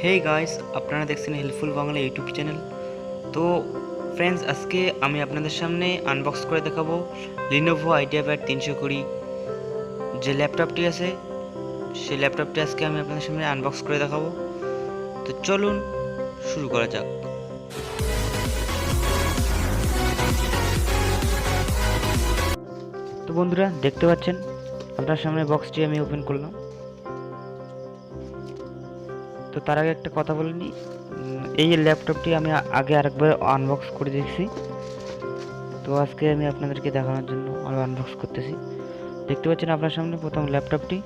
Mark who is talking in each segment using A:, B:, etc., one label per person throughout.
A: Hey guys আপনারা দেখছেন helpful Bangla YouTube channel. তো ফ্রেন্ডস, আজকে আমি আপনাদের সামনে আনবক্স করে দেখাবো Lenovo ideapad 320 যে ল্যাপটপটি আছে, সেই ল্যাপটপটি আজকে আমি আপনাদের সামনে আনবক্স করে দেখাবো। তো চলুন শুরু করা যাক। তো বন্ধুরা দেখতে পাচ্ছেন আপনার সামনে বক্সটি আমি ওপেন করলাম। তো তার আগে একটা কথা বলে নিই, এই ল্যাপটপটি আমি আগে আরেকবার আনবক্স করে দেখছি, তো আজকে আমি আপনাদেরকে দেখানোর জন্য আরও আনবক্স করতেছি। দেখতে পাচ্ছেন আপনার সামনে প্রথম ল্যাপটপটি,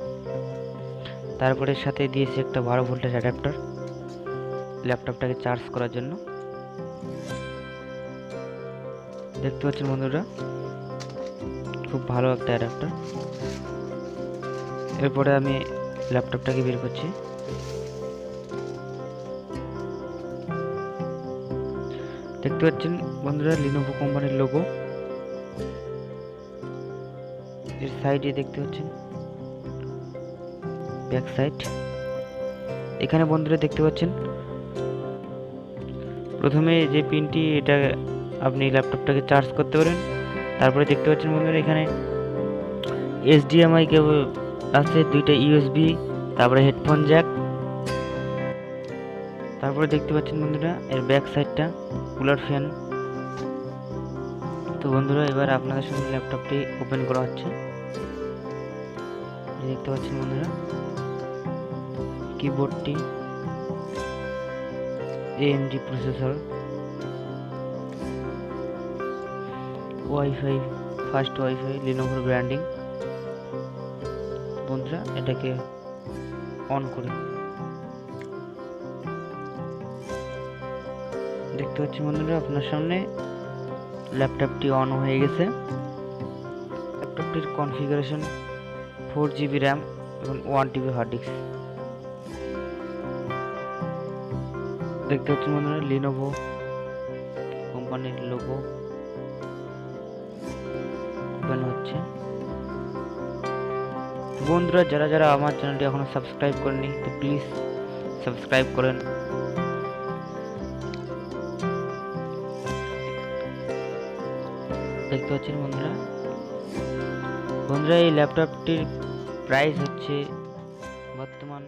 A: তারপরে সাথে দিয়েছি একটা 12 ভোল্টের অ্যাডাপ্টার ল্যাপটপটাকে চার্জ করার জন্য। দেখতে পাচ্ছেন বন্ধুরা, খুব ভালো একটা অ্যাডাপ্টার। এরপরে আমি ল্যাপটপটাকে বের করছি। দেখতে পাচ্ছেন বন্ধুরা Lenovo কোম্পানির লোগো, এর সাইডে দেখতে পাচ্ছেন ব্যাক সাইড। এখানে বন্ধুরা দেখতে পাচ্ছেন প্রথমে যে পিনটি, এটা আপনি ল্যাপটপটাকে চার্জ করতে পারেন। তারপরে দেখতে পাচ্ছেন বন্ধুরা এখানে HDMI কেবল আছে, দুইটা USB, তারপরে হেডফোন জ্যাক। তারপরে দেখতে পাচ্ছেন বন্ধুরা এর ব্যাক সাইডটা কুলার ফ্যান। তো বন্ধুরা এবার আপনাদের সামনে ল্যাপটপটি ওপেন করা হচ্ছে। দেখতে পাচ্ছেন বন্ধুরা কিবোর্ডটি AMD processor, wifi, fast wifi, Lenovo branding. বন্ধুরা এটাকে অন করে দেখতে পাচ্ছি বন্ধুরা আপনার সামনে ল্যাপটপটি অন হয়ে গেছে। ল্যাপটপটির কনফিগারেশন 4GB র্যাম এবং 1TB হার্ড ডিস্ক। দেখতে পাচ্ছেন বন্ধুরা Lenovo কোম্পানির লোগো ওপেন হচ্ছে। বন্ধুরা যারা যারা আমার চ্যানেলটি এখনো সাবস্ক্রাইব করেনি, তো প্লিজ সাবস্ক্রাইব করেন। দেখতে পাচ্ছেন বন্ধুরা এই ল্যাপটপটির প্রাইস হচ্ছে বর্তমান